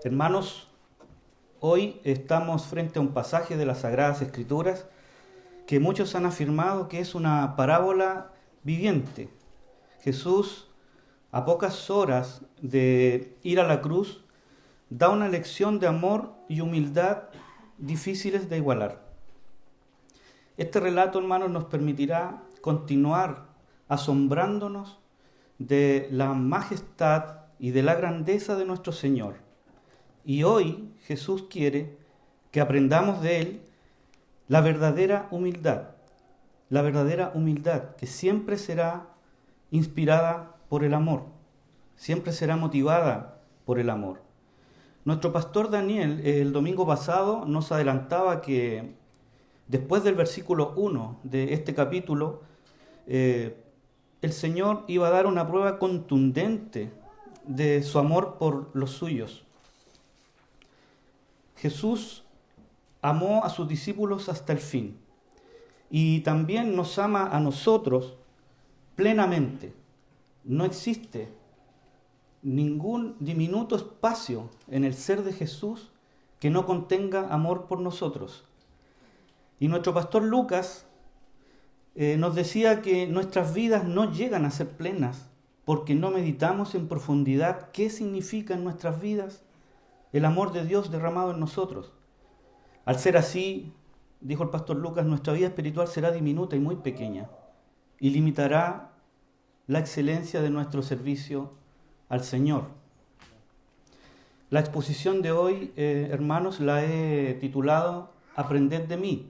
Hermanos, hoy estamos frente a un pasaje de las Sagradas Escrituras que muchos han afirmado que es una parábola viviente. Jesús, a pocas horas de ir a la cruz, da una lección de amor y humildad difíciles de igualar. Este relato, hermanos, nos permitirá continuar asombrándonos de la majestad y de la grandeza de nuestro Señor. Y hoy Jesús quiere que aprendamos de Él la verdadera humildad que siempre será inspirada por el amor, siempre será motivada por el amor. Nuestro pastor Daniel el domingo pasado nos adelantaba que después del versículo 1 de este capítulo, el Señor iba a dar una prueba contundente de su amor por los suyos. Jesús amó a sus discípulos hasta el fin y también nos ama a nosotros plenamente. No existe ningún diminuto espacio en el ser de Jesús que no contenga amor por nosotros. Y nuestro pastor Lucas nos decía que nuestras vidas no llegan a ser plenas porque no meditamos en profundidad qué significa en nuestras vidas el amor de Dios derramado en nosotros. Al ser así, dijo el pastor Lucas, nuestra vida espiritual será diminuta y muy pequeña y limitará la excelencia de nuestro servicio al Señor. La exposición de hoy, hermanos, la he titulado Aprended de mí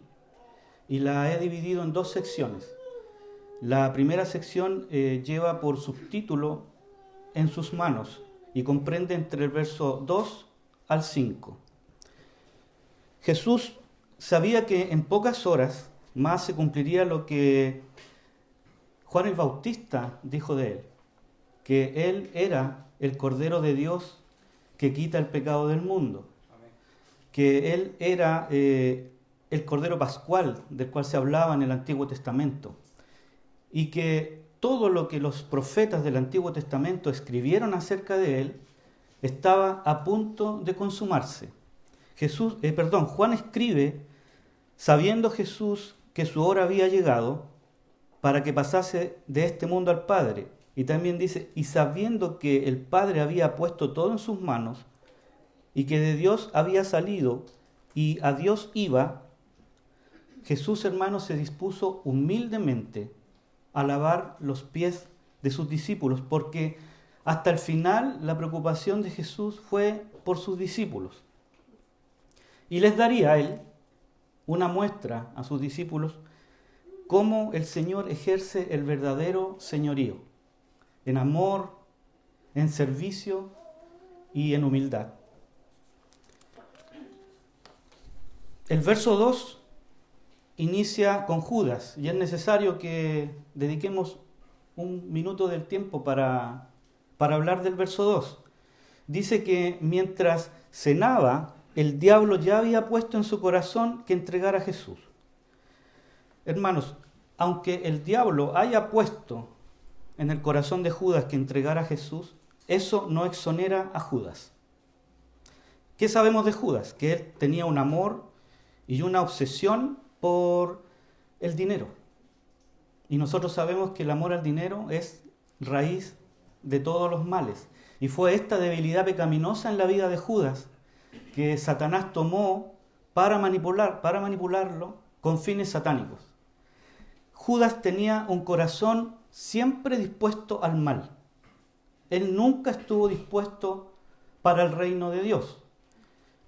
y la he dividido en dos secciones. La primera sección lleva por subtítulo En sus manos y comprende entre el verso 2 al 5. Jesús sabía que en pocas horas más se cumpliría lo que Juan el Bautista dijo de él, que él era el Cordero de Dios que quita el pecado del mundo, que él era el Cordero Pascual del cual se hablaba en el Antiguo Testamento, y que todo lo que los profetas del Antiguo Testamento escribieron acerca de él estaba a punto de consumarse. Juan escribe sabiendo Jesús que su hora había llegado para que pasase de este mundo al Padre. Y también dice, y sabiendo que el Padre había puesto todo en sus manos y que de Dios había salido y a Dios iba, Jesús, hermanos, se dispuso humildemente a lavar los pies de sus discípulos, porque hasta el final la preocupación de Jesús fue por sus discípulos. Y les daría a él una muestra a sus discípulos cómo el Señor ejerce el verdadero señorío, en amor, en servicio y en humildad. El verso 2 inicia con Judas y es necesario que dediquemos un minuto del tiempo para hablar del verso 2. Dice que mientras cenaba, el diablo ya había puesto en su corazón que entregara a Jesús. Hermanos, aunque el diablo haya puesto en el corazón de Judas que entregara a Jesús, eso no exonera a Judas. ¿Qué sabemos de Judas? Que él tenía un amor y una obsesión por el dinero. Y nosotros sabemos que el amor al dinero es raíz de todos los males. Y fue esta debilidad pecaminosa en la vida de Judas que Satanás tomó para manipularlo con fines satánicos. Judas tenía un corazón siempre dispuesto al mal. Él nunca estuvo dispuesto para el reino de Dios,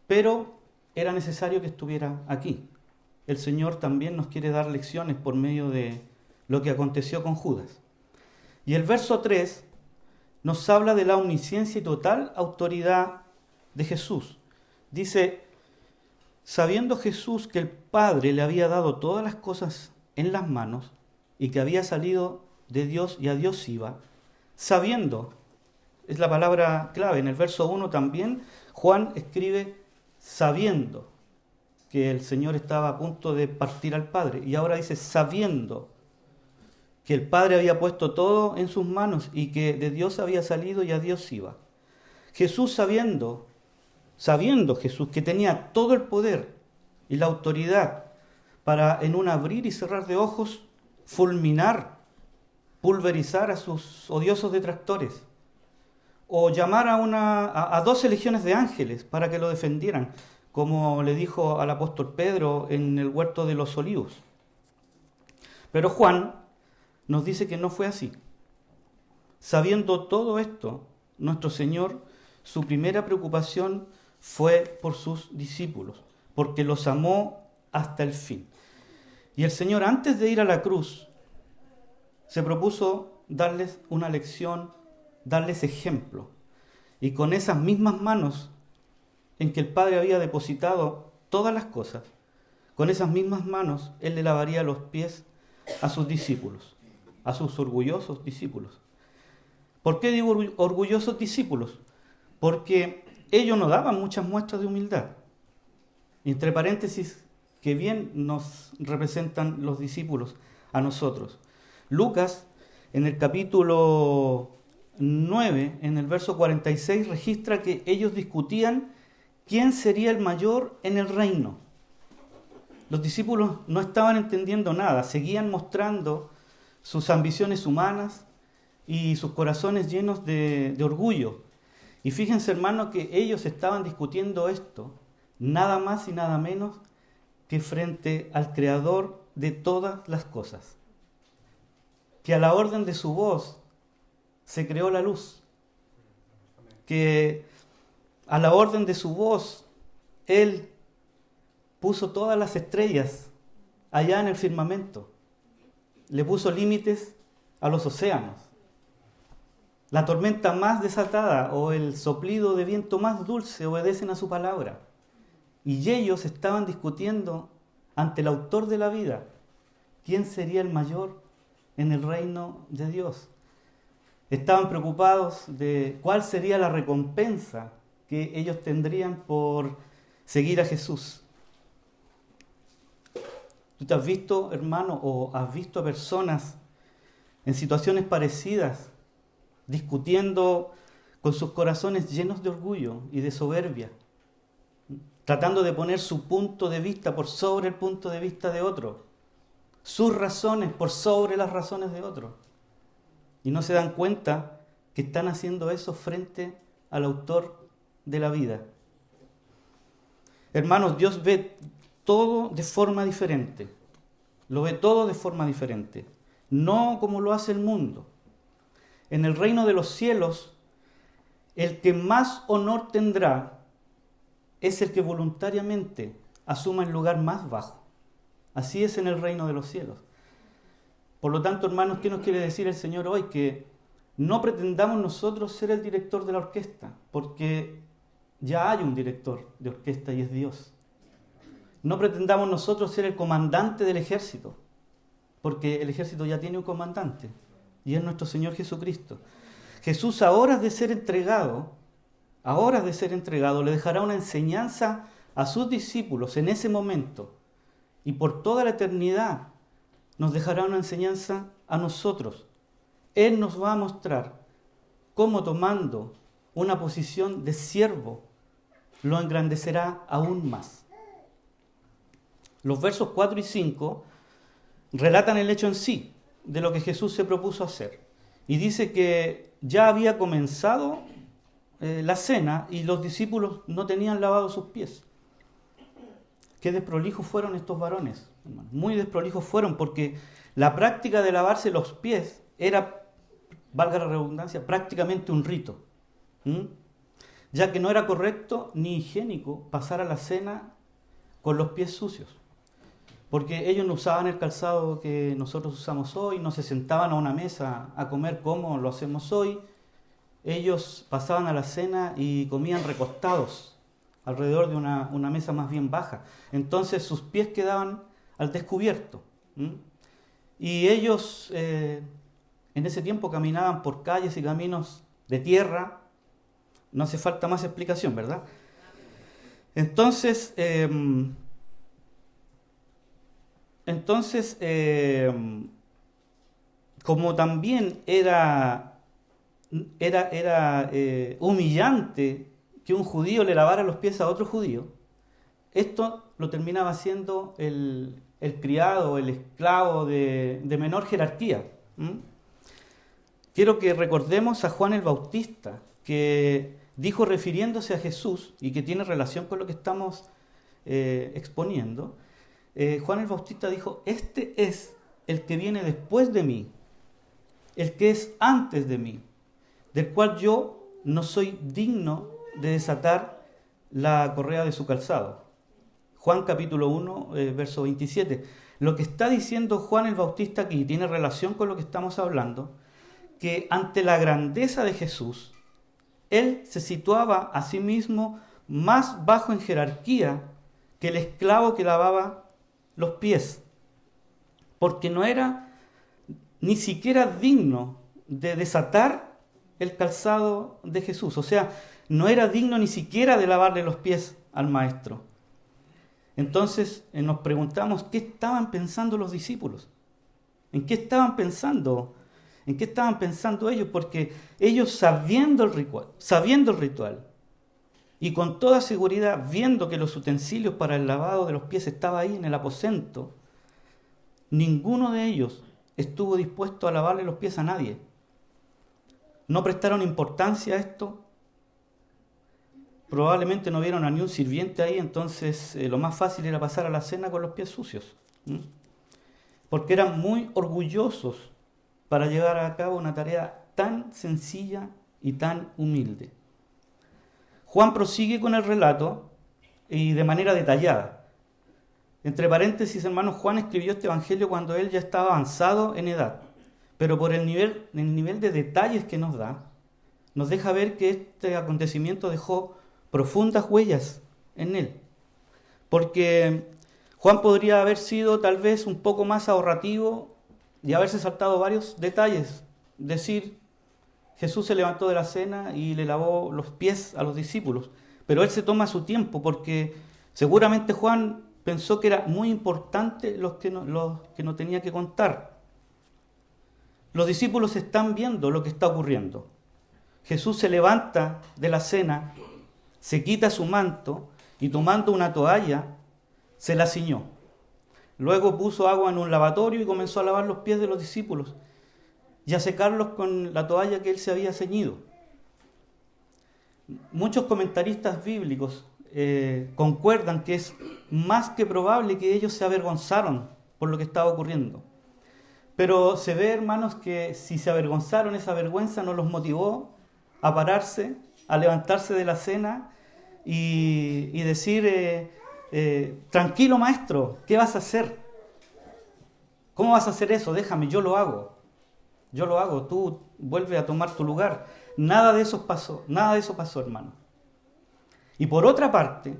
pero era necesario que estuviera aquí. El Señor también nos quiere dar lecciones por medio de lo que aconteció con Judas. Y el verso 3 nos habla de la omnisciencia y total autoridad de Jesús. Dice, sabiendo Jesús que el Padre le había dado todas las cosas en las manos y que había salido de Dios y a Dios iba, sabiendo, es la palabra clave, en el verso 1 también Juan escribe sabiendo que el Señor estaba a punto de partir al Padre, y ahora dice sabiendo que el Padre había puesto todo en sus manos y que de Dios había salido y a Dios iba. Jesús, sabiendo sabiendo Jesús que tenía todo el poder y la autoridad para en un abrir y cerrar de ojos fulminar, pulverizar a sus odiosos detractores, o llamar a 12 legiones de ángeles para que lo defendieran, como le dijo al apóstol Pedro en el huerto de los Olivos. Pero Juan nos dice que no fue así. Sabiendo todo esto, nuestro Señor, su primera preocupación fue por sus discípulos, porque los amó hasta el fin. Y el Señor, antes de ir a la cruz, se propuso darles una lección, darles ejemplo. Y con esas mismas manos en que el Padre había depositado todas las cosas, con esas mismas manos Él le lavaría los pies a sus discípulos, a sus orgullosos discípulos. ¿Por qué digo orgullosos discípulos? Porque ellos no daban muchas muestras de humildad. Entre paréntesis, que bien nos representan los discípulos a nosotros. Lucas, en el capítulo 9, en el verso 46, registra que ellos discutían quién sería el mayor en el reino. Los discípulos no estaban entendiendo nada, seguían mostrando sus ambiciones humanas y sus corazones llenos de orgullo. Y fíjense, hermanos, que ellos estaban discutiendo esto, nada más y nada menos que frente al Creador de todas las cosas, que a la orden de su voz se creó la luz, que a la orden de su voz Él puso todas las estrellas allá en el firmamento, le puso límites a los océanos. La tormenta más desatada o el soplido de viento más dulce obedecen a su palabra. Y ellos estaban discutiendo ante el autor de la vida quién sería el mayor en el reino de Dios. Estaban preocupados de cuál sería la recompensa que ellos tendrían por seguir a Jesús. ¿Tú te has visto, hermano, o has visto a personas en situaciones parecidas discutiendo con sus corazones llenos de orgullo y de soberbia, tratando de poner su punto de vista por sobre el punto de vista de otro, sus razones por sobre las razones de otro? Y no se dan cuenta que están haciendo eso frente al autor de la vida. Hermanos, Dios ve todo de forma diferente. Lo ve todo de forma diferente. No como lo hace el mundo. En el reino de los cielos, el que más honor tendrá es el que voluntariamente asuma el lugar más bajo. Así es en el reino de los cielos. Por lo tanto, hermanos, ¿qué nos quiere decir el Señor hoy? Que no pretendamos nosotros ser el director de la orquesta, porque ya hay un director de orquesta y es Dios. No pretendamos nosotros ser el comandante del ejército, porque el ejército ya tiene un comandante, y es nuestro Señor Jesucristo. Jesús, a horas de ser entregado, le dejará una enseñanza a sus discípulos en ese momento, y por toda la eternidad nos dejará una enseñanza a nosotros. Él nos va a mostrar cómo, tomando una posición de siervo, lo engrandecerá aún más. Los versos 4 y 5 relatan el hecho en sí de lo que Jesús se propuso hacer. Y dice que ya había comenzado la cena y los discípulos no tenían lavado sus pies. Qué desprolijos fueron estos varones, hermano. Muy desprolijos fueron, porque la práctica de lavarse los pies era, valga la redundancia, prácticamente un rito. Ya que no era correcto ni higiénico pasar a la cena con los pies sucios. Porque ellos no usaban el calzado que nosotros usamos hoy, no se sentaban a una mesa a comer como lo hacemos hoy. Ellos pasaban a la cena y comían recostados alrededor de una mesa más bien baja. Entonces sus pies quedaban al descubierto. Y ellos en ese tiempo caminaban por calles y caminos de tierra. No hace falta más explicación, ¿verdad? Entonces, como también era humillante que un judío le lavara los pies a otro judío, esto lo terminaba haciendo el criado, el esclavo de menor jerarquía. Quiero que recordemos a Juan el Bautista, que dijo refiriéndose a Jesús, y que tiene relación con lo que estamos exponiendo. Juan el Bautista dijo: este es el que viene después de mí, el que es antes de mí, del cual yo no soy digno de desatar la correa de su calzado. Juan capítulo 1, verso 27. Lo que está diciendo Juan el Bautista aquí tiene relación con lo que estamos hablando, que ante la grandeza de Jesús, él se situaba a sí mismo más bajo en jerarquía que el esclavo que lavaba los pies, porque no era ni siquiera digno de desatar el calzado de Jesús. O sea, no era digno ni siquiera de lavarle los pies al maestro. Entonces nos preguntamos, ¿qué estaban pensando los discípulos? ¿En qué estaban pensando? ¿En qué estaban pensando ellos? Porque ellos sabiendo el ritual y con toda seguridad viendo que los utensilios para el lavado de los pies estaban ahí en el aposento, ninguno de ellos estuvo dispuesto a lavarle los pies a nadie. No prestaron importancia a esto. Probablemente no vieron a ni un sirviente ahí, entonces lo más fácil era pasar a la cena con los pies sucios. Porque eran muy orgullosos para llevar a cabo una tarea tan sencilla y tan humilde. Juan prosigue con el relato y de manera detallada. Entre paréntesis, hermanos, Juan escribió este evangelio cuando él ya estaba avanzado en edad, pero por el nivel de detalles que nos da, nos deja ver que este acontecimiento dejó profundas huellas en él. Porque Juan podría haber sido tal vez un poco más ahorrativo y haberse saltado varios detalles. Decir, Jesús se levantó de la cena y le lavó los pies a los discípulos. Pero él se toma su tiempo porque seguramente Juan pensó que era muy importante lo que no tenía que contar. Los discípulos están viendo lo que está ocurriendo. Jesús se levanta de la cena, se quita su manto y tomando una toalla se la ciñó. Luego puso agua en un lavatorio y comenzó a lavar los pies de los discípulos y a secarlos con la toalla que él se había ceñido. Muchos comentaristas bíblicos concuerdan que es más que probable que ellos se avergonzaron por lo que estaba ocurriendo. Pero se ve, hermanos, que si se avergonzaron, esa vergüenza no los motivó a pararse, a levantarse de la cena y decir, tranquilo maestro, ¿qué vas a hacer? ¿Cómo vas a hacer eso? Déjame, yo lo hago, tú vuelve a tomar tu lugar. Nada de eso pasó, hermano. Y por otra parte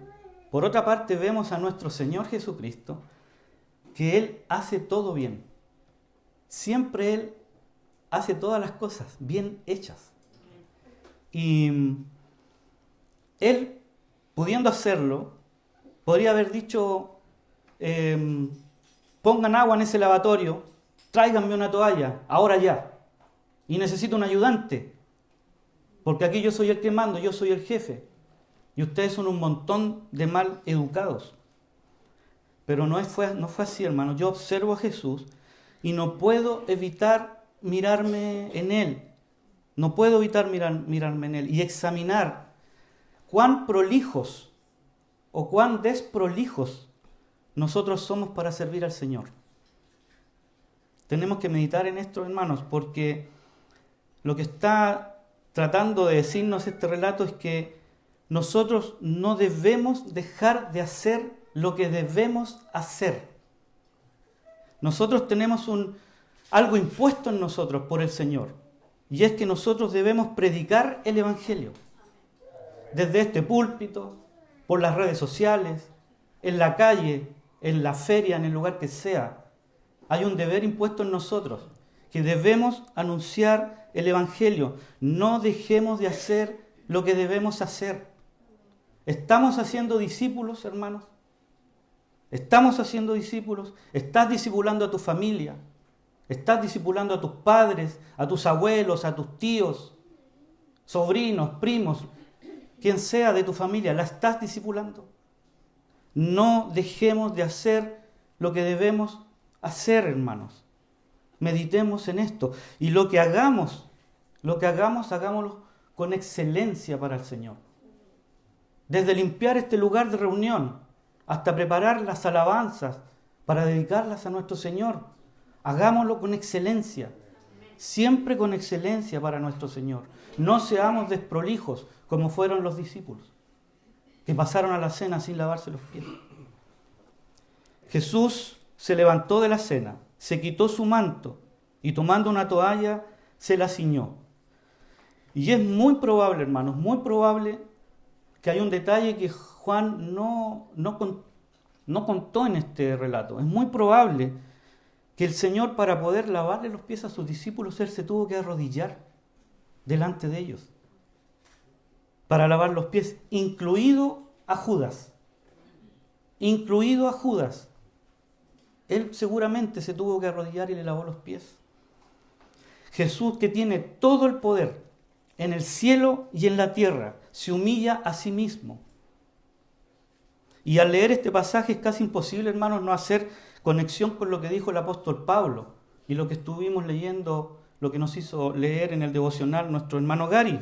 vemos a nuestro Señor Jesucristo, que Él hace todo bien. Siempre Él hace todas las cosas bien hechas. Y Él, pudiendo hacerlo, podría haber dicho, pongan agua en ese lavatorio, tráiganme una toalla, ahora ya. Y necesito un ayudante, porque aquí yo soy el que mando, yo soy el jefe. Y ustedes son un montón de mal educados. Pero no fue así, hermano. Yo observo a Jesús y no puedo evitar mirarme en Él. No puedo evitar mirarme en Él y examinar cuán prolijos o cuán desprolijos nosotros somos para servir al Señor. Tenemos que meditar en esto, hermanos, porque lo que está tratando de decirnos este relato es que nosotros no debemos dejar de hacer lo que debemos hacer. Nosotros tenemos algo impuesto en nosotros por el Señor, y es que nosotros debemos predicar el Evangelio. Desde este púlpito, por las redes sociales, en la calle, en la feria, en el lugar que sea. Hay un deber impuesto en nosotros, que debemos anunciar el Evangelio. No dejemos de hacer lo que debemos hacer. ¿Estamos haciendo discípulos, hermanos? ¿Estamos haciendo discípulos? ¿Estás discipulando a tu familia? ¿Estás discipulando a tus padres, a tus abuelos, a tus tíos, sobrinos, primos? quien sea de tu familia, ¿la estás discipulando? No dejemos de hacer lo que debemos hacer, hermanos. Meditemos en esto. Y lo que hagamos, hagámoslo con excelencia para el Señor. Desde limpiar este lugar de reunión hasta preparar las alabanzas para dedicarlas a nuestro Señor. Hagámoslo con excelencia. Siempre con excelencia para nuestro Señor. No seamos desprolijos como fueron los discípulos, que pasaron a la cena sin lavarse los pies. Jesús se levantó de la cena, se quitó su manto y tomando una toalla se la ciñó. Y es muy probable, hermanos, muy probable que hay un detalle que Juan no contó en este relato. Es muy probable que el Señor, para poder lavarle los pies a sus discípulos, Él se tuvo que arrodillar delante de ellos para lavar los pies, incluido a Judas. Incluido a Judas. Él seguramente se tuvo que arrodillar y le lavó los pies. Jesús, que tiene todo el poder en el cielo y en la tierra, se humilla a sí mismo. Y al leer este pasaje es casi imposible, hermanos, no hacer conexión con lo que dijo el apóstol Pablo y lo que estuvimos leyendo, lo que nos hizo leer en el devocional nuestro hermano Gary.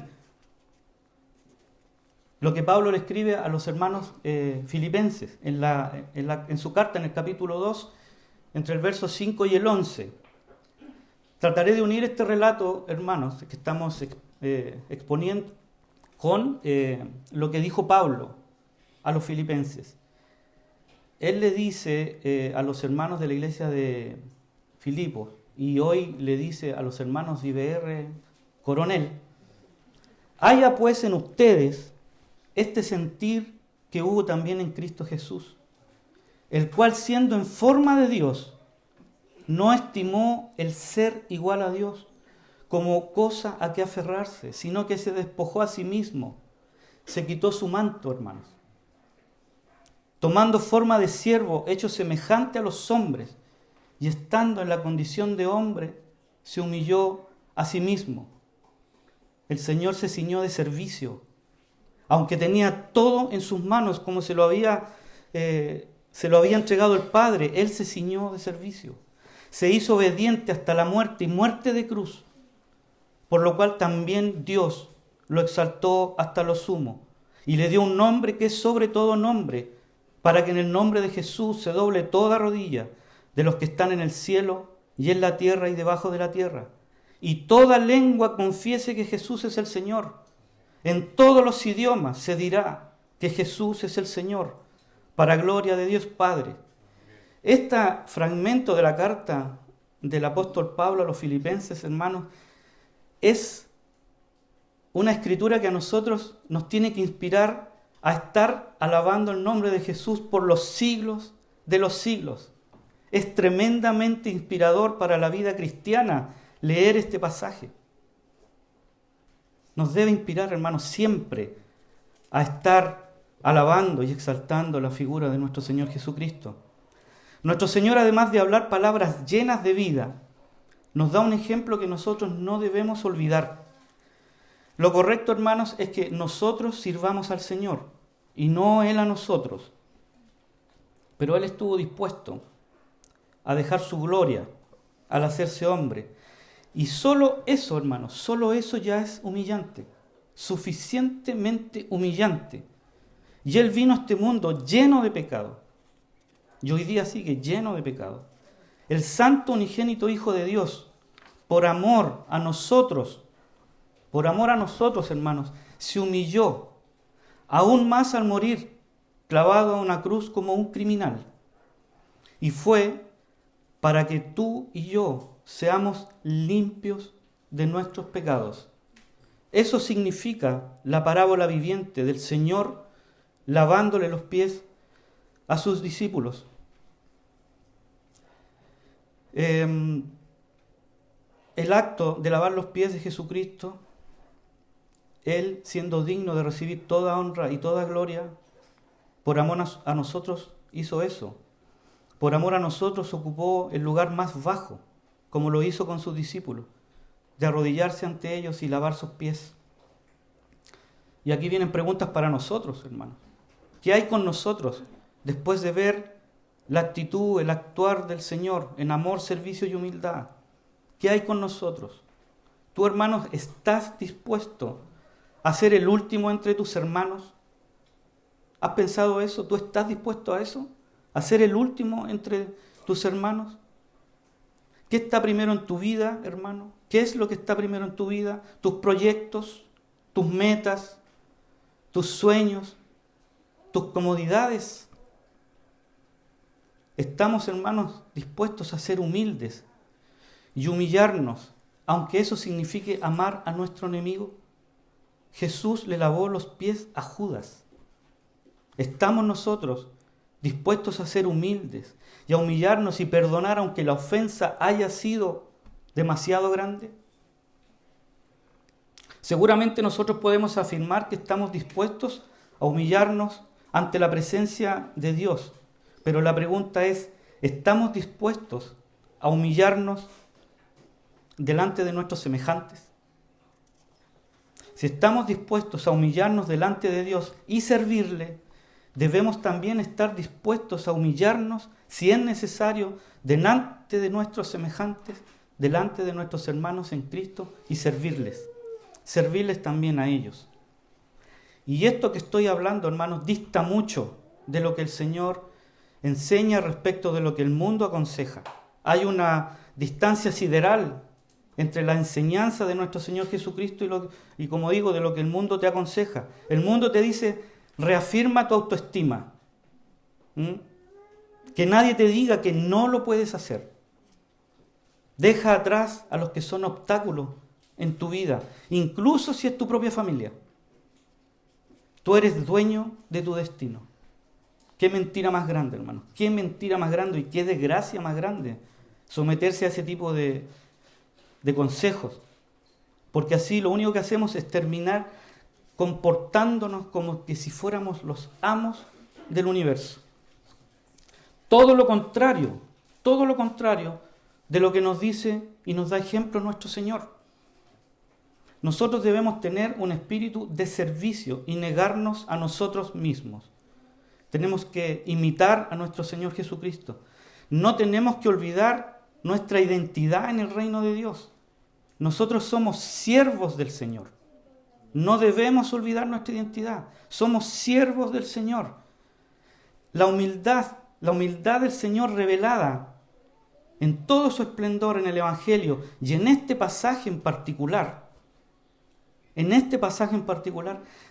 Lo que Pablo le escribe a los hermanos filipenses en su carta, en el capítulo 2, entre el verso 5 y el 11. Trataré de unir este relato, hermanos, que estamos exponiendo con lo que dijo Pablo a los filipenses. Él le dice a los hermanos de la iglesia de Filipos, y hoy le dice a los hermanos de IBR Coronel: haya pues en ustedes este sentir que hubo también en Cristo Jesús, el cual, siendo en forma de Dios, no estimó el ser igual a Dios como cosa a que aferrarse, sino que se despojó a sí mismo, se quitó su manto, hermanos, tomando forma de siervo, hecho semejante a los hombres, y estando en la condición de hombre, se humilló a sí mismo. El Señor se ciñó de servicio, aunque tenía todo en sus manos, como se lo había entregado el Padre. Él se ciñó de servicio. Se hizo obediente hasta la muerte y muerte de cruz, por lo cual también Dios lo exaltó hasta lo sumo y le dio un nombre que es sobre todo nombre, para que en el nombre de Jesús se doble toda rodilla de los que están en el cielo y en la tierra y debajo de la tierra, y toda lengua confiese que Jesús es el Señor. En todos los idiomas se dirá que Jesús es el Señor, para gloria de Dios Padre. Este fragmento de la carta del apóstol Pablo a los filipenses, hermanos, es una escritura que a nosotros nos tiene que inspirar a estar alabando el nombre de Jesús por los siglos de los siglos. Es tremendamente inspirador para la vida cristiana leer este pasaje. Nos debe inspirar, hermanos, siempre a estar alabando y exaltando la figura de nuestro Señor Jesucristo. Nuestro Señor, además de hablar palabras llenas de vida, nos da un ejemplo que nosotros no debemos olvidar. Lo correcto, hermanos, es que nosotros sirvamos al Señor y no Él a nosotros. Pero Él estuvo dispuesto a dejar su gloria al hacerse hombre. Y solo eso, hermanos, solo eso ya es humillante, suficientemente humillante. Y Él vino a este mundo lleno de pecado. Y hoy día sigue lleno de pecado. El santo unigénito Hijo de Dios, por amor a nosotros, hermanos, se humilló aún más al morir clavado a una cruz como un criminal. Y fue para que tú y yo seamos limpios de nuestros pecados. Eso significa la parábola viviente del Señor lavándole los pies a sus discípulos. El acto de lavar los pies de Jesucristo, Él siendo digno de recibir toda honra y toda gloria, por amor a nosotros hizo eso. Por amor a nosotros ocupó el lugar más bajo, como lo hizo con sus discípulos, de arrodillarse ante ellos y lavar sus pies. Y aquí vienen preguntas para nosotros, hermanos. ¿Qué hay con nosotros después de ver la actitud, el actuar del Señor en amor, servicio y humildad? ¿Qué hay con nosotros? ¿Tú, hermanos, estás dispuesto a ser el último entre tus hermanos? ¿Has pensado eso? ¿Tú estás dispuesto a eso? ¿A ser el último entre tus hermanos? ¿Qué está primero en tu vida, hermano? ¿Qué es lo que está primero en tu vida? ¿Tus proyectos? ¿Tus metas? ¿Tus sueños? ¿Tus comodidades? ¿Estamos, hermanos, dispuestos a ser humildes y humillarnos, aunque eso signifique amar a nuestro enemigo? Jesús le lavó los pies a Judas. ¿Estamos nosotros dispuestos a ser humildes y a humillarnos y perdonar aunque la ofensa haya sido demasiado grande? Seguramente nosotros podemos afirmar que estamos dispuestos a humillarnos ante la presencia de Dios, pero la pregunta es, ¿estamos dispuestos a humillarnos delante de nuestros semejantes? Si estamos dispuestos a humillarnos delante de Dios y servirle, debemos también estar dispuestos a humillarnos, si es necesario, delante de nuestros semejantes, delante de nuestros hermanos en Cristo y servirles también a ellos. Y esto que estoy hablando, hermanos, dista mucho de lo que el Señor enseña respecto de lo que el mundo aconseja. Hay una distancia sideral entre la enseñanza de nuestro Señor Jesucristo y como digo, de lo que el mundo te aconseja. El mundo te dice, reafirma tu autoestima. Que nadie te diga que no lo puedes hacer. Deja atrás a los que son obstáculos en tu vida, incluso si es tu propia familia. Tú eres dueño de tu destino. Qué mentira más grande, hermano. Qué mentira más grande y qué desgracia más grande someterse a ese tipo de consejos. Porque así lo único que hacemos es terminar comportándonos como que si fuéramos los amos del universo. Todo lo contrario de lo que nos dice y nos da ejemplo nuestro Señor. Nosotros debemos tener un espíritu de servicio y negarnos a nosotros mismos. Tenemos que imitar a nuestro Señor Jesucristo. No tenemos que olvidar nuestra identidad en el reino de Dios. Nosotros somos siervos del Señor. No debemos olvidar nuestra identidad. Somos siervos del Señor. La humildad del Señor revelada en todo su esplendor en el Evangelio y en este pasaje en particular,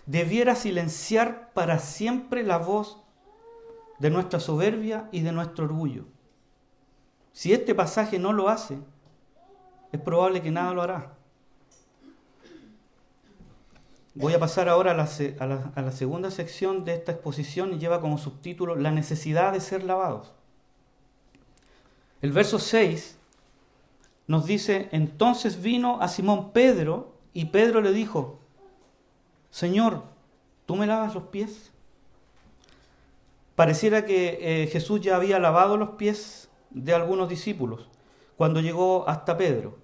debiera silenciar para siempre la voz de nuestra soberbia y de nuestro orgullo. Si este pasaje no lo hace, es probable que nada lo hará. Voy a pasar ahora a la segunda sección de esta exposición y lleva como subtítulo la necesidad de ser lavados. El verso 6 nos dice, entonces vino a Simón Pedro y Pedro le dijo, Señor, ¿tú me lavas los pies? Pareciera que Jesús ya había lavado los pies de algunos discípulos cuando llegó hasta Pedro.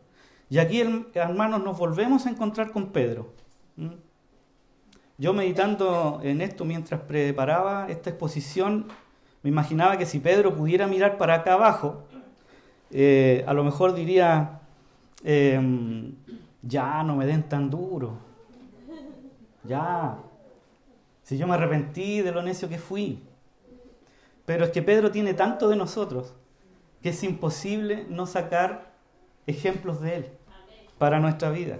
Y aquí, hermanos, nos volvemos a encontrar con Pedro. Yo meditando en esto mientras preparaba esta exposición, me imaginaba que si Pedro pudiera mirar para acá abajo, a lo mejor diría, ya no me den tan duro, ya, si yo me arrepentí de lo necio que fui. Pero es que Pedro tiene tanto de nosotros que es imposible no sacar ejemplos de él para nuestra vida.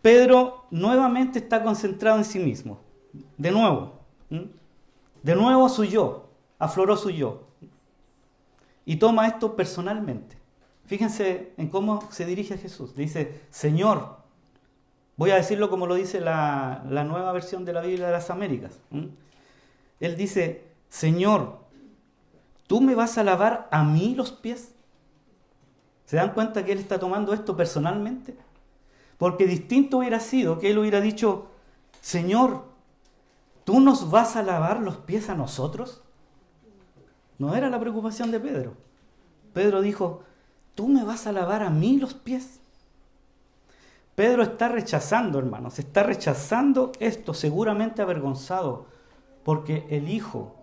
Pedro nuevamente está concentrado en sí mismo. De nuevo su yo, afloró su yo. Y toma esto personalmente. Fíjense en cómo se dirige a Jesús. Le dice, Señor, voy a decirlo como lo dice la nueva versión de la Biblia de las Américas. Él dice, Señor, ¿tú me vas a lavar a mí los pies? ¿Se dan cuenta que él está tomando esto personalmente? Porque distinto hubiera sido que él hubiera dicho, Señor, ¿tú nos vas a lavar los pies a nosotros? No era la preocupación de Pedro. Pedro dijo, ¿tú me vas a lavar a mí los pies? Pedro está rechazando, hermanos, está rechazando esto, seguramente avergonzado, porque el Hijo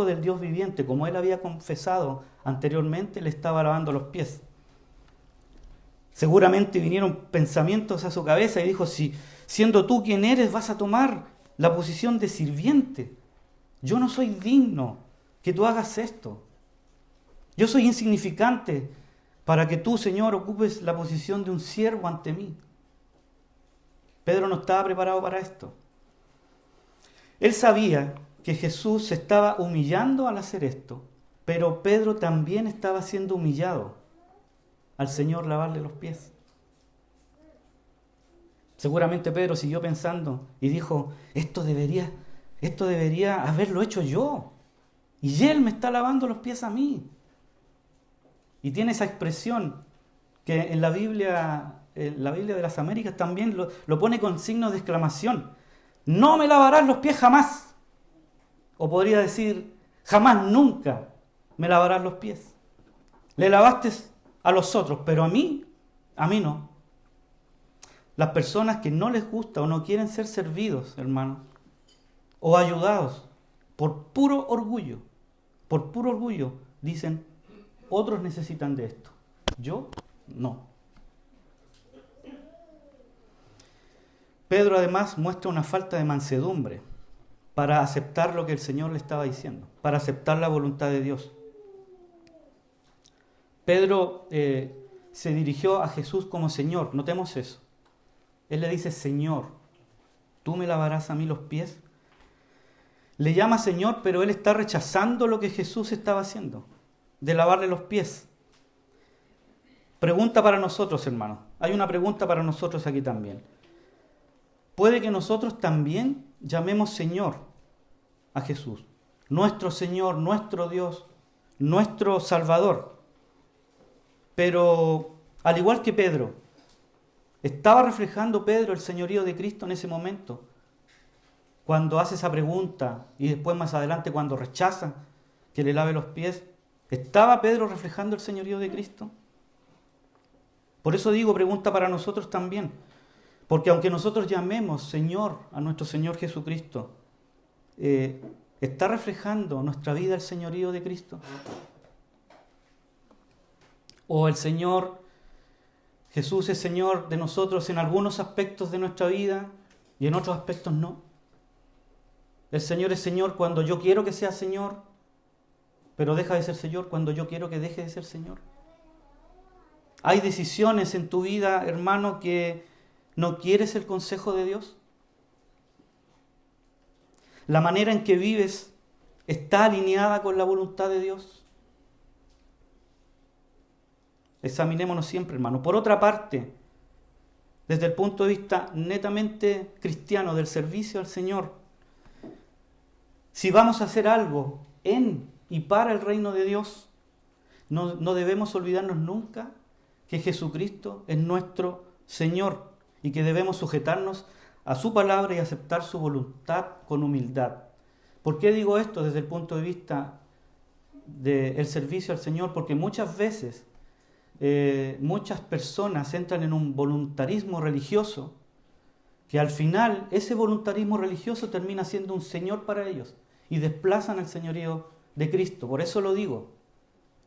del Dios viviente, como él había confesado anteriormente, le estaba lavando los pies. Seguramente vinieron pensamientos a su cabeza y dijo, si siendo tú quien eres vas a tomar la posición de sirviente. Yo no soy digno que tú hagas esto. Yo soy insignificante para que tú, Señor, ocupes la posición de un siervo ante mí. Pedro no estaba preparado para esto. Él sabía que Jesús se estaba humillando al hacer esto, pero Pedro también estaba siendo humillado al Señor lavarle los pies. Seguramente Pedro siguió pensando y dijo, esto debería haberlo hecho yo. Y él me está lavando los pies a mí. Y tiene esa expresión que en la Biblia de las Américas también lo pone con signos de exclamación. No me lavarás los pies jamás. O podría decir, jamás nunca me lavarás los pies. Le lavaste a los otros, pero a mí no. Las personas que no les gusta o no quieren ser servidos, hermanos, o ayudados, por puro orgullo, dicen, otros necesitan de esto, yo no. Pedro además muestra una falta de mansedumbre para aceptar lo que el Señor le estaba diciendo, para aceptar la voluntad de Dios. Pedro se dirigió a Jesús como Señor, notemos eso. Él le dice, Señor, ¿tú me lavarás a mí los pies? Le llama Señor, pero él está rechazando lo que Jesús estaba haciendo, de lavarle los pies. Pregunta para nosotros, hermanos. Hay una pregunta para nosotros aquí también. Puede que nosotros también llamemos Señor a Jesús, nuestro Señor, nuestro Dios, nuestro Salvador. Pero, al igual que Pedro, ¿estaba reflejando Pedro el señorío de Cristo en ese momento? Cuando hace esa pregunta y después más adelante cuando rechaza que le lave los pies, ¿estaba Pedro reflejando el señorío de Cristo? Por eso digo, pregunta para nosotros también. Porque aunque nosotros llamemos Señor a nuestro Señor Jesucristo, ¿está reflejando nuestra vida el señorío de Cristo? ¿O el Señor, Jesús es Señor de nosotros en algunos aspectos de nuestra vida y en otros aspectos no? El Señor es Señor cuando yo quiero que sea Señor, pero deja de ser Señor cuando yo quiero que deje de ser Señor. Hay decisiones en tu vida, hermano, que no quieres el consejo de Dios. La manera en que vives está alineada con la voluntad de Dios. Examinémonos siempre, hermano. Por otra parte, desde el punto de vista netamente cristiano del servicio al Señor, si vamos a hacer algo en y para el reino de Dios, no debemos olvidarnos nunca que Jesucristo es nuestro Señor y que debemos sujetarnos a su palabra y aceptar su voluntad con humildad. ¿Por qué digo esto desde el punto de vista del servicio al Señor? Porque muchas veces muchas personas entran en un voluntarismo religioso que al final ese voluntarismo religioso termina siendo un señor para ellos y desplazan el señorío de Cristo. Por eso lo digo,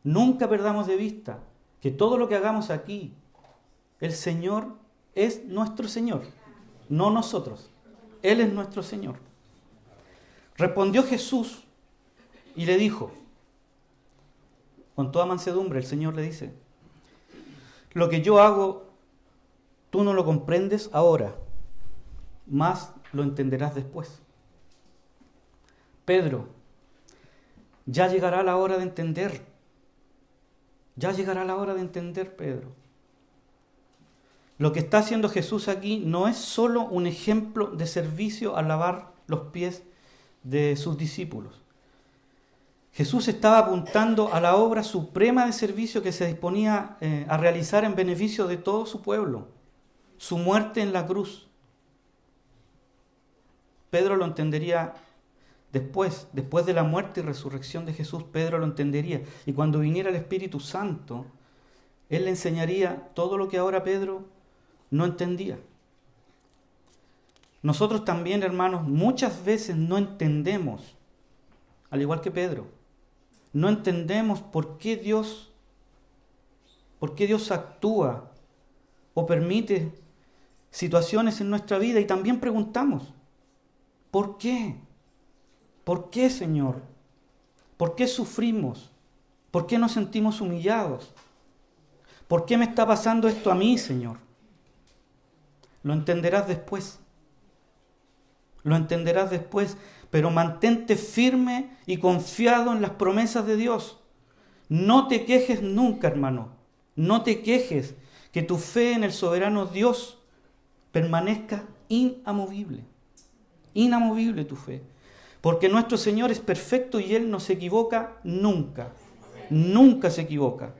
nunca perdamos de vista que todo lo que hagamos aquí, el Señor es nuestro Señor, no nosotros. Él es nuestro Señor. Respondió Jesús y le dijo, con toda mansedumbre, el Señor le dice, lo que yo hago, tú no lo comprendes ahora, mas lo entenderás después. Pedro, ya llegará la hora de entender. Ya llegará la hora de entender, Pedro. Lo que está haciendo Jesús aquí no es solo un ejemplo de servicio al lavar los pies de sus discípulos. Jesús estaba apuntando a la obra suprema de servicio que se disponía a realizar en beneficio de todo su pueblo, su muerte en la cruz. Pedro lo entendería después de la muerte y resurrección de Jesús, Pedro lo entendería. Y cuando viniera el Espíritu Santo, Él le enseñaría todo lo que ahora Pedro no entendía. Nosotros también, hermanos, muchas veces no entendemos, al igual que Pedro, no entendemos por qué Dios actúa o permite situaciones en nuestra vida, y también preguntamos, ¿por qué? ¿Por qué, Señor? ¿Por qué sufrimos? ¿Por qué nos sentimos humillados? ¿Por qué me está pasando esto a mí, Señor? Lo entenderás después. Lo entenderás después, pero mantente firme y confiado en las promesas de Dios. No te quejes nunca, hermano. No te quejes, que tu fe en el soberano Dios permanezca inamovible. Inamovible tu fe. Porque nuestro Señor es perfecto y Él no se equivoca nunca. Nunca se equivoca.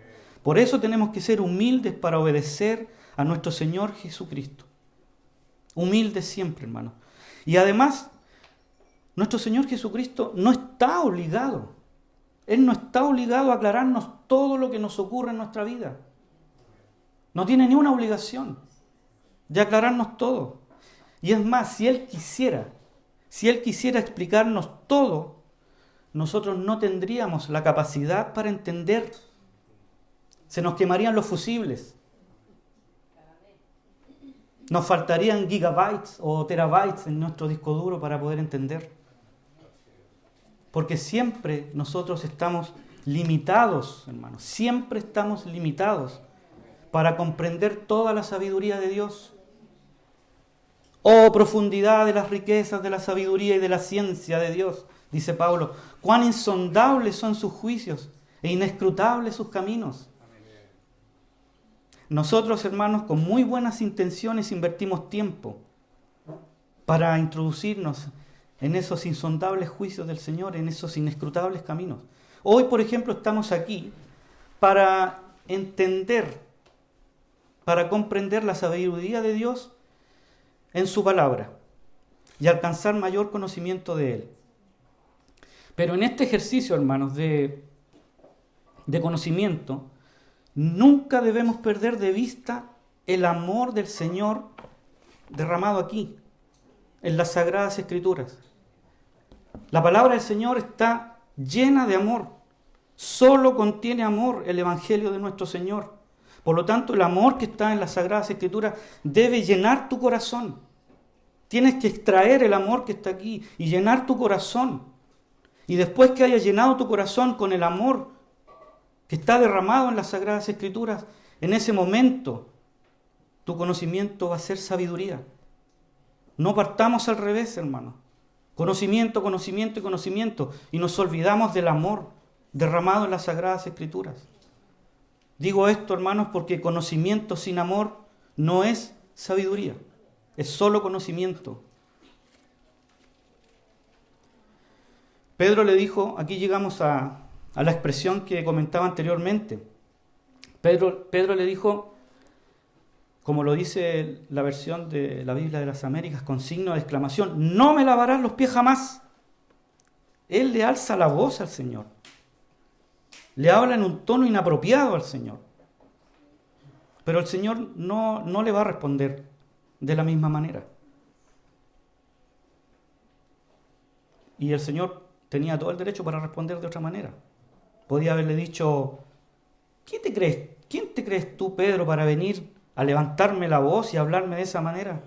Por eso tenemos que ser humildes para obedecer a nuestro Señor Jesucristo. Humildes siempre, hermano. Y además, nuestro Señor Jesucristo no está obligado. Él no está obligado a aclararnos todo lo que nos ocurre en nuestra vida. No tiene ni una obligación de aclararnos todo. Y es más, si Él quisiera explicarnos todo, nosotros no tendríamos la capacidad para entender. Se nos quemarían los fusibles. Nos faltarían gigabytes o terabytes en nuestro disco duro para poder entender. Porque siempre nosotros estamos limitados, hermanos. Siempre estamos limitados para comprender toda la sabiduría de Dios. Oh, profundidad de las riquezas de la sabiduría y de la ciencia de Dios, dice Pablo. Cuán insondables son sus juicios e inescrutables sus caminos. Nosotros, hermanos, con muy buenas intenciones invertimos tiempo para introducirnos en esos insondables juicios del Señor, en esos inescrutables caminos. Hoy, por ejemplo, estamos aquí para entender, para comprender la sabiduría de Dios en su palabra y alcanzar mayor conocimiento de Él. Pero en este ejercicio, hermanos, de conocimiento, nunca debemos perder de vista el amor del Señor derramado aquí, en las Sagradas Escrituras. La palabra del Señor está llena de amor. Solo contiene amor el Evangelio de nuestro Señor. Por lo tanto, el amor que está en las Sagradas Escrituras debe llenar tu corazón. Tienes que extraer el amor que está aquí y llenar tu corazón. Y después que hayas llenado tu corazón con el amor que está derramado en las Sagradas Escrituras, en ese momento tu conocimiento va a ser sabiduría. No partamos al revés, hermano. Conocimiento, conocimiento y conocimiento. Y nos olvidamos del amor derramado en las Sagradas Escrituras. Digo esto, hermanos, porque conocimiento sin amor no es sabiduría. Es solo conocimiento. Pedro le dijo, aquí llegamos a la expresión que comentaba anteriormente. Pedro le dijo, como lo dice la versión de la Biblia de las Américas, con signo de exclamación, no me lavarás los pies jamás. Él le alza la voz al Señor. Le habla en un tono inapropiado al Señor. Pero el Señor no le va a responder de la misma manera. Y el Señor tenía todo el derecho para responder de otra manera. Podía haberle dicho, ¿quién te crees tú, Pedro, para venir a levantarme la voz y hablarme de esa manera?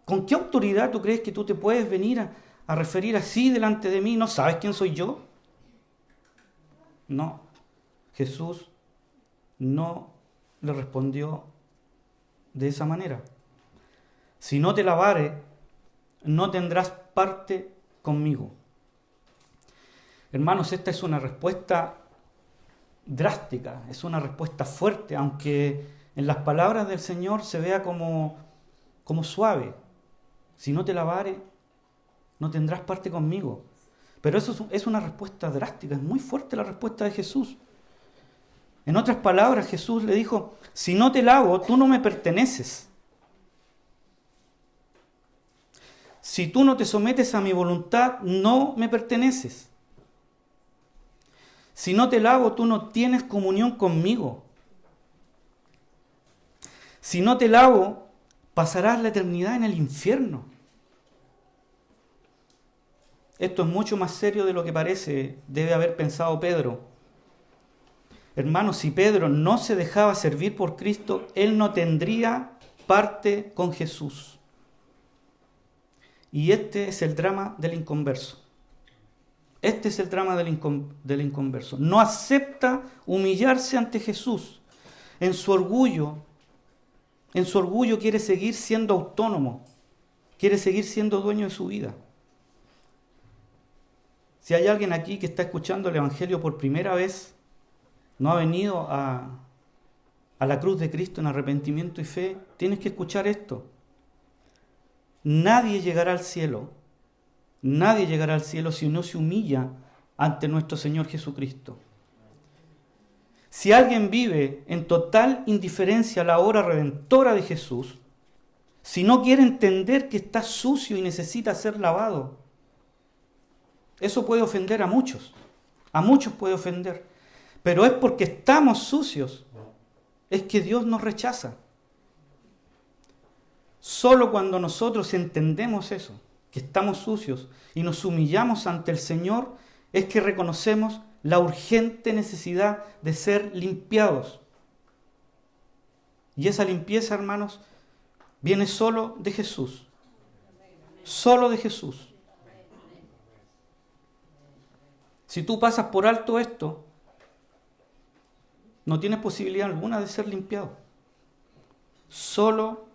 ¿Con qué autoridad tú crees que tú te puedes venir a referir así delante de mí? ¿No sabes quién soy yo? No, Jesús no le respondió de esa manera. Si no te lavare, no tendrás parte conmigo. Hermanos, esta es una respuesta drástica, es una respuesta fuerte, aunque en las palabras del Señor se vea como suave. Si no te lavare, no tendrás parte conmigo. Pero eso es una respuesta drástica, es muy fuerte la respuesta de Jesús. En otras palabras, Jesús le dijo, si no te lavo, tú no me perteneces. Si tú no te sometes a mi voluntad, no me perteneces. Si no te lavo, tú no tienes comunión conmigo. Si no te lavo, pasarás la eternidad en el infierno. Esto es mucho más serio de lo que parece, debe haber pensado Pedro. Hermanos, si Pedro no se dejaba servir por Cristo, él no tendría parte con Jesús. Y este es el drama del inconverso. Este es el drama del inconverso. No acepta humillarse ante Jesús. En su orgullo quiere seguir siendo autónomo. Quiere seguir siendo dueño de su vida. Si hay alguien aquí que está escuchando el Evangelio por primera vez, no ha venido a la cruz de Cristo en arrepentimiento y fe, tienes que escuchar esto. Nadie llegará al cielo si no se humilla ante nuestro Señor Jesucristo. Si alguien vive en total indiferencia a la obra redentora de Jesús, si no quiere entender que está sucio y necesita ser lavado, eso puede ofender a muchos puede ofender, pero es porque estamos sucios, es que Dios nos rechaza. Solo cuando nosotros entendemos eso, que estamos sucios y nos humillamos ante el Señor, es que reconocemos la urgente necesidad de ser limpiados. Y esa limpieza, hermanos, viene solo de Jesús. Solo de Jesús. Si tú pasas por alto esto, no tienes posibilidad alguna de ser limpiado. Solo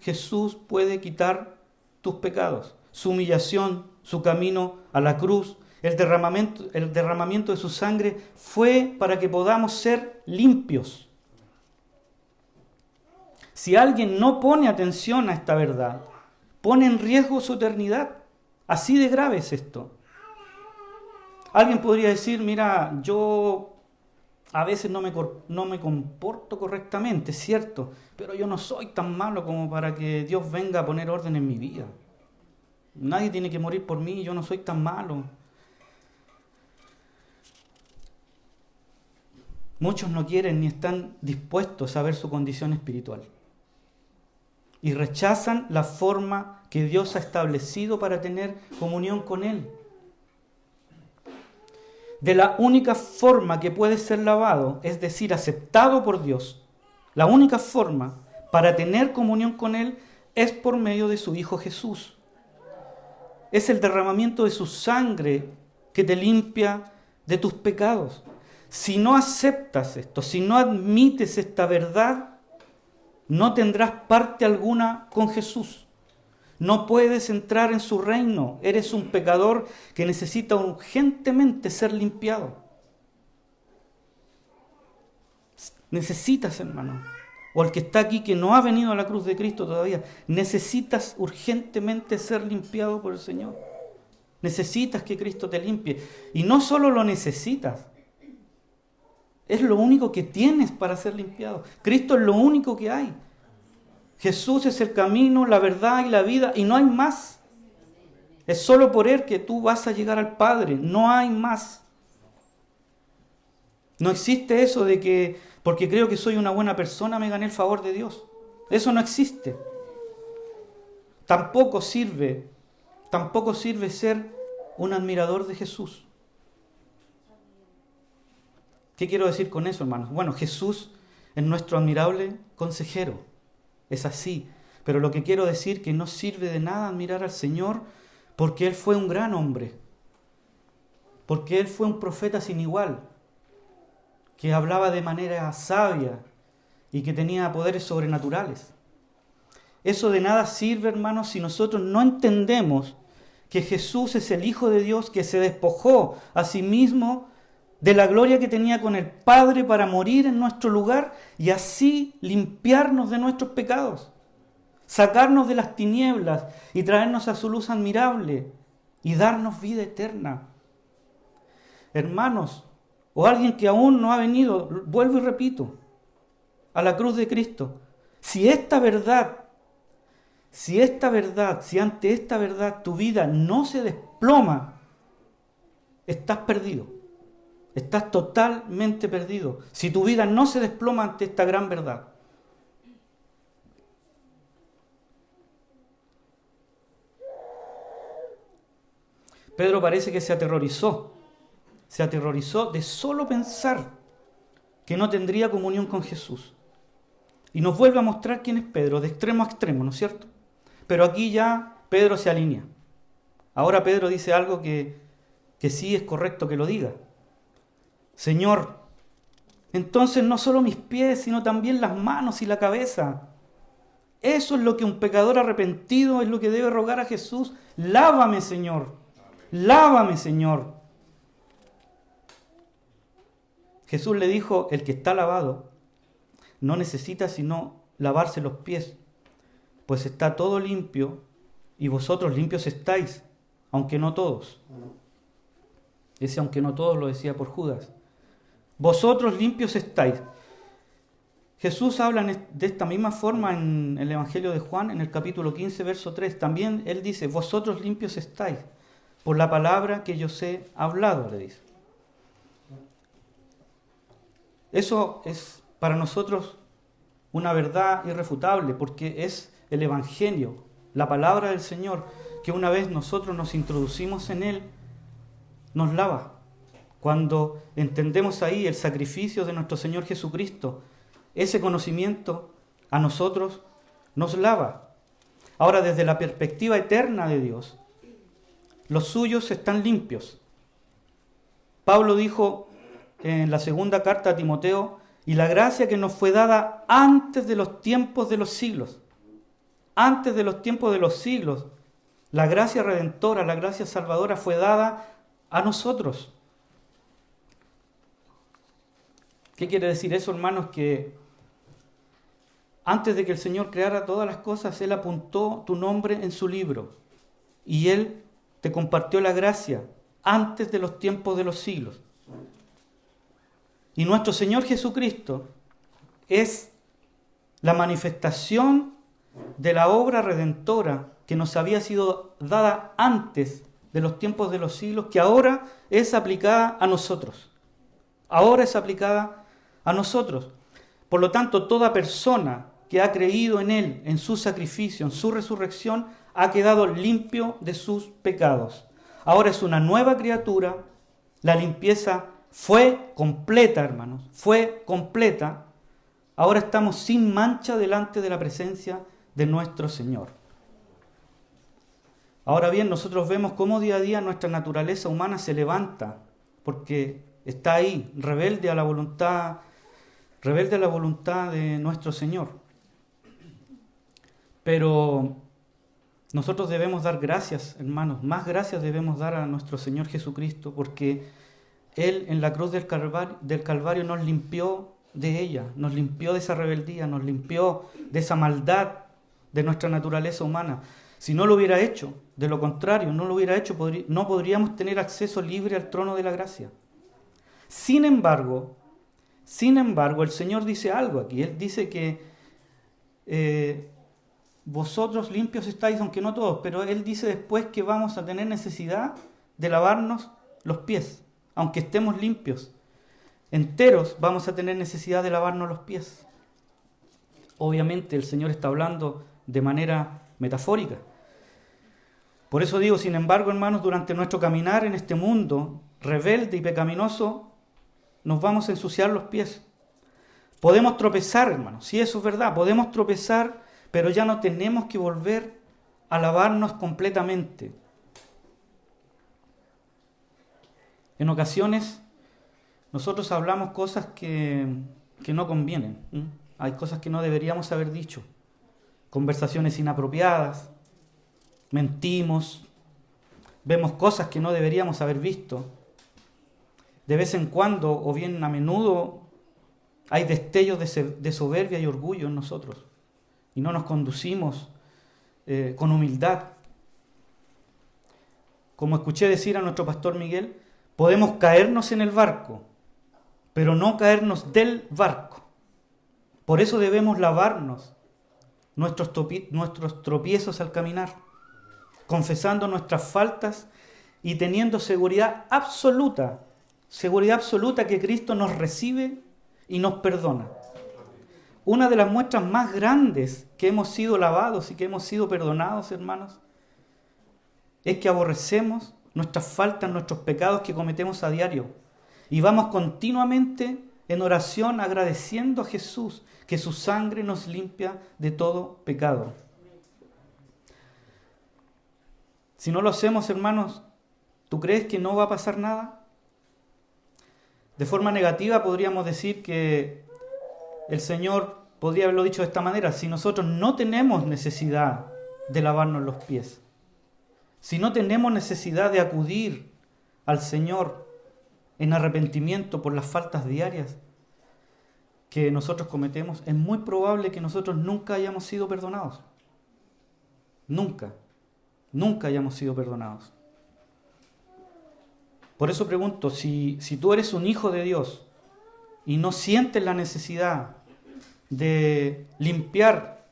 Jesús puede quitar tus pecados, su humillación, su camino a la cruz, el derramamiento de su sangre fue para que podamos ser limpios. Si alguien no pone atención a esta verdad, pone en riesgo su eternidad. Así de grave es esto. Alguien podría decir, mira, yo a veces no me comporto correctamente, cierto, pero yo no soy tan malo como para que Dios venga a poner orden en mi vida. Nadie tiene que morir por mí, yo no soy tan malo. Muchos no quieren ni están dispuestos a ver su condición espiritual. Y rechazan la forma que Dios ha establecido para tener comunión con Él. De la única forma que puede ser lavado, es decir, aceptado por Dios, la única forma para tener comunión con Él es por medio de su Hijo Jesús. Es el derramamiento de su sangre que te limpia de tus pecados. Si no aceptas esto, si no admites esta verdad, no tendrás parte alguna con Jesús. No puedes entrar en su reino. Eres un pecador que necesita urgentemente ser limpiado. Necesitas, hermano, o el que está aquí que no ha venido a la cruz de Cristo todavía, necesitas urgentemente ser limpiado por el Señor. Necesitas que Cristo te limpie. Y no solo lo necesitas, es lo único que tienes para ser limpiado. Cristo es lo único que hay. Jesús es el camino, la verdad y la vida, y no hay más. Es solo por Él que tú vas a llegar al Padre, no hay más. No existe eso de que porque creo que soy una buena persona me gané el favor de Dios. Eso no existe. Tampoco sirve ser un admirador de Jesús. ¿Qué quiero decir con eso, hermanos? Bueno, Jesús es nuestro admirable consejero. Es así. Pero lo que quiero decir que no sirve de nada admirar al Señor porque Él fue un gran hombre. Porque Él fue un profeta sin igual. Que hablaba de manera sabia y que tenía poderes sobrenaturales. Eso de nada sirve, hermanos, si nosotros no entendemos que Jesús es el Hijo de Dios que se despojó a sí mismo de la gloria que tenía con el Padre para morir en nuestro lugar y así limpiarnos de nuestros pecados, sacarnos de las tinieblas y traernos a su luz admirable y darnos vida eterna. Hermanos, o alguien que aún no ha venido, vuelvo y repito, a la cruz de Cristo, si ante esta verdad tu vida no se desploma, estás perdido. Estás totalmente perdido si tu vida no se desploma ante esta gran verdad. Pedro parece que se aterrorizó de solo pensar que no tendría comunión con Jesús. Y nos vuelve a mostrar quién es Pedro, de extremo a extremo, ¿no es cierto? Pero aquí ya Pedro se alinea. Ahora Pedro dice algo que sí es correcto que lo diga. Señor, entonces no solo mis pies, sino también las manos y la cabeza. Eso es lo que un pecador arrepentido es lo que debe rogar a Jesús. Lávame, Señor. Lávame, Señor. Jesús le dijo, el que está lavado no necesita sino lavarse los pies, pues está todo limpio y vosotros limpios estáis, aunque no todos. Ese aunque no todos lo decía por Judas. Vosotros limpios estáis. Jesús habla de esta misma forma en el Evangelio de Juan, en el capítulo 15, verso 3. También Él dice, vosotros limpios estáis, por la palabra que yo os he hablado, le dice. Eso es para nosotros una verdad irrefutable, porque es el Evangelio, la palabra del Señor, que una vez nosotros nos introducimos en Él, nos lava. Cuando entendemos ahí el sacrificio de nuestro Señor Jesucristo, ese conocimiento a nosotros nos lava. Ahora, desde la perspectiva eterna de Dios, los suyos están limpios. Pablo dijo en la segunda carta a Timoteo, y la gracia que nos fue dada antes de los tiempos de los siglos. Antes de los tiempos de los siglos, la gracia redentora, la gracia salvadora fue dada a nosotros. ¿Qué quiere decir eso, hermanos? Que antes de que el Señor creara todas las cosas, Él apuntó tu nombre en su libro y Él te compartió la gracia antes de los tiempos de los siglos. Y nuestro Señor Jesucristo es la manifestación de la obra redentora que nos había sido dada antes de los tiempos de los siglos, que ahora es aplicada a nosotros. Ahora es aplicada a nosotros. Por lo tanto, toda persona que ha creído en Él, en su sacrificio, en su resurrección, ha quedado limpio de sus pecados. Ahora es una nueva criatura. La limpieza fue completa, hermanos, fue completa. Ahora estamos sin mancha delante de la presencia de nuestro Señor. Ahora bien, nosotros vemos cómo día a día nuestra naturaleza humana se levanta, porque está ahí, rebelde a la voluntad de nuestro Señor. Pero nosotros debemos dar gracias, hermanos, más gracias debemos dar a nuestro Señor Jesucristo, porque Él en la cruz del Calvario nos limpió de ella, nos limpió de esa rebeldía, nos limpió de esa maldad de nuestra naturaleza humana. Si no lo hubiera hecho, de lo contrario, no podríamos tener acceso libre al trono de la gracia. Sin embargo, el Señor dice algo aquí. Él dice que vosotros limpios estáis, aunque no todos, pero Él dice después que vamos a tener necesidad de lavarnos los pies. Aunque estemos limpios, enteros, vamos a tener necesidad de lavarnos los pies. Obviamente el Señor está hablando de manera metafórica. Por eso digo, sin embargo, hermanos, durante nuestro caminar en este mundo rebelde y pecaminoso, nos vamos a ensuciar los pies. Podemos tropezar, hermanos, sí, eso es verdad, podemos tropezar, pero ya no tenemos que volver a lavarnos completamente. En ocasiones nosotros hablamos cosas que no convienen. Hay cosas que no deberíamos haber dicho. Conversaciones inapropiadas, mentimos, vemos cosas que no deberíamos haber visto. De vez en cuando, o bien a menudo, hay destellos de soberbia y orgullo en nosotros. Y no nos conducimos con humildad. Como escuché decir a nuestro pastor Miguel, podemos caernos en el barco, pero no caernos del barco. Por eso debemos lavarnos nuestros tropiezos al caminar, confesando nuestras faltas y teniendo seguridad absoluta que Cristo nos recibe y nos perdona. Una de las muestras más grandes que hemos sido lavados y que hemos sido perdonados, hermanos, es que aborrecemos nuestras faltas, nuestros pecados que cometemos a diario. Y vamos continuamente en oración agradeciendo a Jesús que su sangre nos limpia de todo pecado. Si no lo hacemos, hermanos, ¿tú crees que no va a pasar nada? De forma negativa podríamos decir que el Señor podría haberlo dicho de esta manera: si nosotros no tenemos necesidad de lavarnos los pies, si no tenemos necesidad de acudir al Señor en arrepentimiento por las faltas diarias que nosotros cometemos, es muy probable que nosotros nunca hayamos sido perdonados. Nunca hayamos sido perdonados. Por eso pregunto, si tú eres un hijo de Dios y no sientes la necesidad de limpiar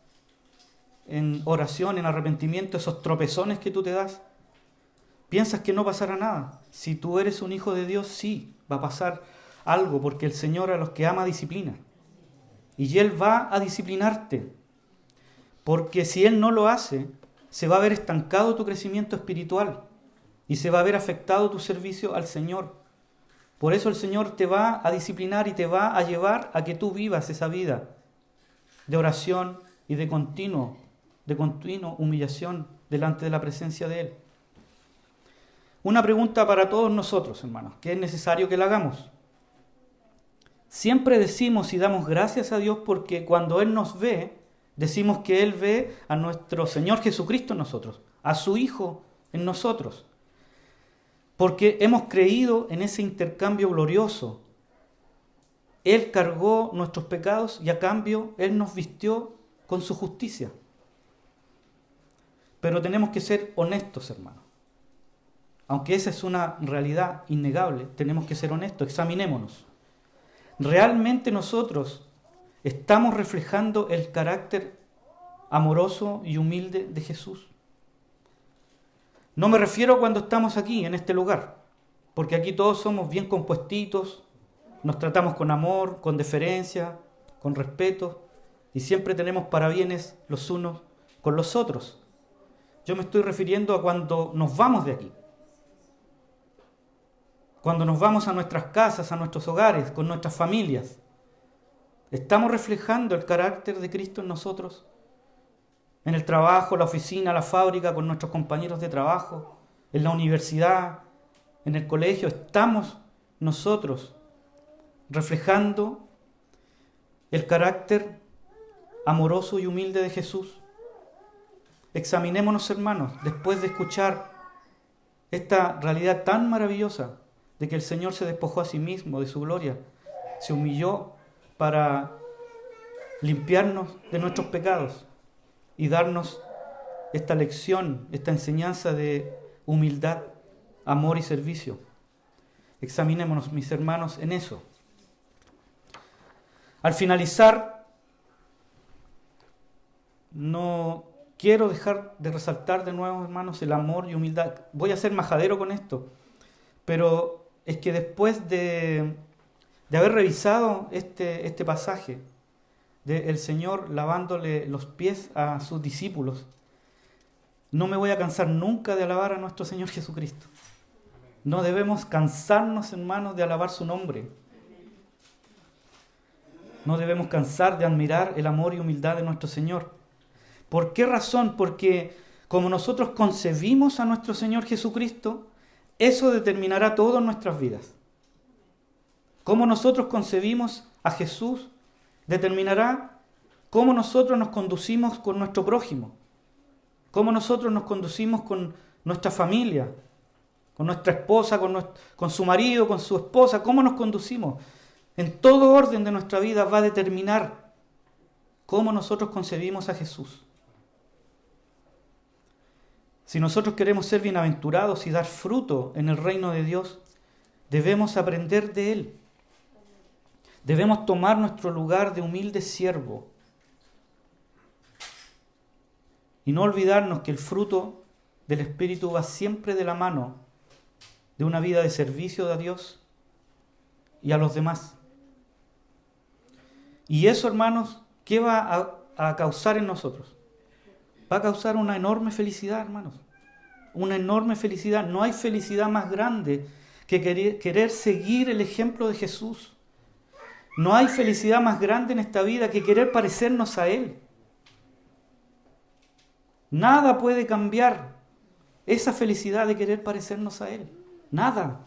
en oración, en arrepentimiento, esos tropezones que tú te das, piensas que no pasará nada. Si tú eres un hijo de Dios, sí, va a pasar algo, porque el Señor a los que ama disciplina. Y Él va a disciplinarte, porque si Él no lo hace, se va a ver estancado tu crecimiento espiritual y se va a ver afectado tu servicio al Señor. Por eso el Señor te va a disciplinar y te va a llevar a que tú vivas esa vida de oración y de continua humillación delante de la presencia de Él. Una pregunta para todos nosotros, hermanos, que es necesario que la hagamos. Siempre decimos y damos gracias a Dios porque cuando Él nos ve, decimos que Él ve a nuestro Señor Jesucristo en nosotros, a su Hijo en nosotros. Porque hemos creído en ese intercambio glorioso. Él cargó nuestros pecados y a cambio Él nos vistió con su justicia. Pero tenemos que ser honestos, hermanos. Aunque esa es una realidad innegable, tenemos que ser honestos, examinémonos. ¿Realmente nosotros estamos reflejando el carácter amoroso y humilde de Jesús? No me refiero cuando estamos aquí, en este lugar, porque aquí todos somos bien compuestitos, nos tratamos con amor, con deferencia, con respeto, y siempre tenemos parabienes los unos con los otros. Yo me estoy refiriendo a cuando nos vamos de aquí. Cuando nos vamos a nuestras casas, a nuestros hogares, con nuestras familias. ¿Estamos reflejando el carácter de Cristo en nosotros? En el trabajo, la oficina, la fábrica, con nuestros compañeros de trabajo, en la universidad, en el colegio. ¿Estamos nosotros reflejando el carácter amoroso y humilde de Jesús? Examinémonos, hermanos, después de escuchar esta realidad tan maravillosa de que el Señor se despojó a sí mismo de su gloria, se humilló para limpiarnos de nuestros pecados y darnos esta lección, esta enseñanza de humildad, amor y servicio. Examinémonos, mis hermanos, en eso. Al finalizar, no quiero dejar de resaltar de nuevo, hermanos, el amor y humildad. Voy a ser majadero con esto, pero es que después de haber revisado este pasaje del Señor lavándole los pies a sus discípulos, no me voy a cansar nunca de alabar a nuestro Señor Jesucristo. No debemos cansarnos, hermanos, de alabar su nombre. No debemos cansar de admirar el amor y humildad de nuestro Señor. ¿Por qué razón? Porque como nosotros concebimos a nuestro Señor Jesucristo, eso determinará todo en nuestras vidas. Cómo nosotros concebimos a Jesús determinará cómo nosotros nos conducimos con nuestro prójimo, cómo nosotros nos conducimos con nuestra familia, con nuestra esposa, con su marido, con su esposa, cómo nos conducimos. En todo orden de nuestra vida va a determinar cómo nosotros concebimos a Jesús. Si nosotros queremos ser bienaventurados y dar fruto en el reino de Dios, debemos aprender de Él. Debemos tomar nuestro lugar de humilde siervo. Y no olvidarnos que el fruto del Espíritu va siempre de la mano de una vida de servicio a Dios y a los demás. Y eso, hermanos, ¿qué va a causar en nosotros? Va a causar una enorme felicidad, hermanos. una enorme felicidad. No hay felicidad más grande que querer seguir el ejemplo de Jesús. No hay felicidad más grande en esta vida que querer parecernos a Él. Nada puede cambiar esa felicidad de querer parecernos a Él. Nada.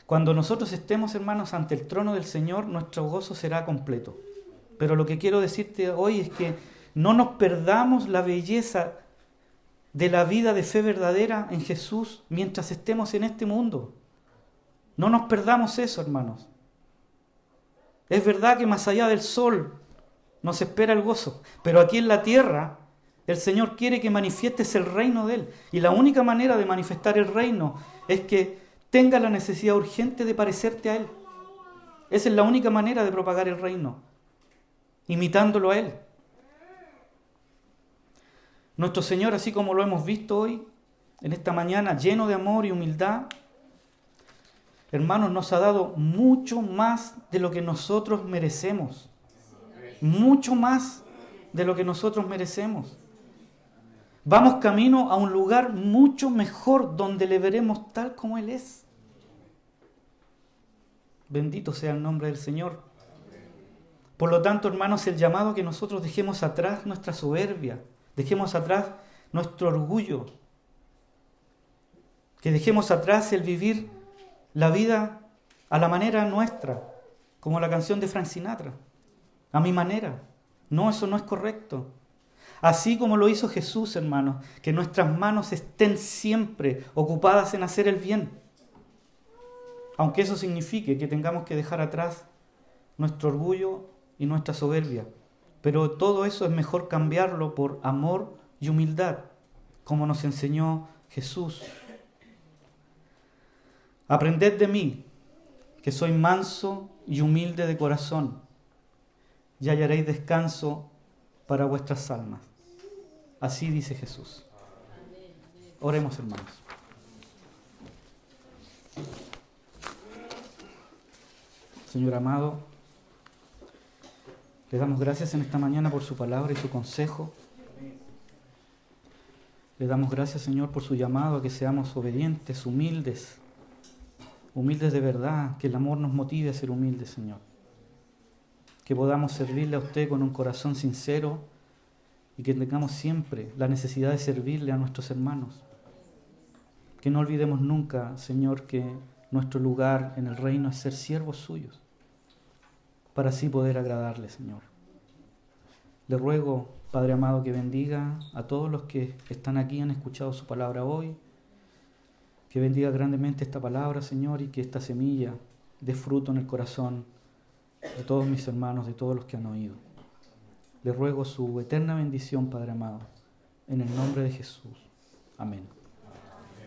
Cuando nosotros estemos, hermanos, ante el trono del Señor, nuestro gozo será completo. Pero lo que quiero decirte hoy es que no nos perdamos la belleza de la vida de fe verdadera en Jesús mientras estemos en este mundo. No nos perdamos eso, hermanos. Es verdad que más allá del sol nos espera el gozo, pero aquí en la tierra el Señor quiere que manifiestes el reino de Él. Y la única manera de manifestar el reino es que tengas la necesidad urgente de parecerte a Él. Esa es la única manera de propagar el reino, imitándolo a Él. Nuestro Señor, así como lo hemos visto hoy, en esta mañana, lleno de amor y humildad, hermanos, nos ha dado mucho más de lo que nosotros merecemos. Mucho más de lo que nosotros merecemos. Vamos camino a un lugar mucho mejor donde le veremos tal como Él es. Bendito sea el nombre del Señor. Por lo tanto, hermanos, el llamado que nosotros dejemos atrás nuestra soberbia, dejemos atrás nuestro orgullo, que dejemos atrás el vivir la vida a la manera nuestra, como la canción de Frank Sinatra, a mi manera. No, eso no es correcto. Así como lo hizo Jesús, hermanos, que nuestras manos estén siempre ocupadas en hacer el bien, aunque eso signifique que tengamos que dejar atrás nuestro orgullo y nuestra soberbia. Pero todo eso es mejor cambiarlo por amor y humildad, como nos enseñó Jesús. Aprended de mí, que soy manso y humilde de corazón, y hallaréis descanso para vuestras almas. Así dice Jesús. Oremos, hermanos. Señor amado, le damos gracias en esta mañana por su palabra y su consejo. Le damos gracias, Señor, por su llamado a que seamos obedientes, humildes de verdad, que el amor nos motive a ser humildes, Señor. Que podamos servirle a usted con un corazón sincero y que tengamos siempre la necesidad de servirle a nuestros hermanos. Que no olvidemos nunca, Señor, que nuestro lugar en el reino es ser siervos suyos, para así poder agradarle, Señor. Le ruego, Padre amado, que bendiga a todos los que están aquí y han escuchado su palabra hoy. Que bendiga grandemente esta palabra, Señor, y que esta semilla dé fruto en el corazón de todos mis hermanos, de todos los que han oído. Le ruego su eterna bendición, Padre amado, en el nombre de Jesús. Amén.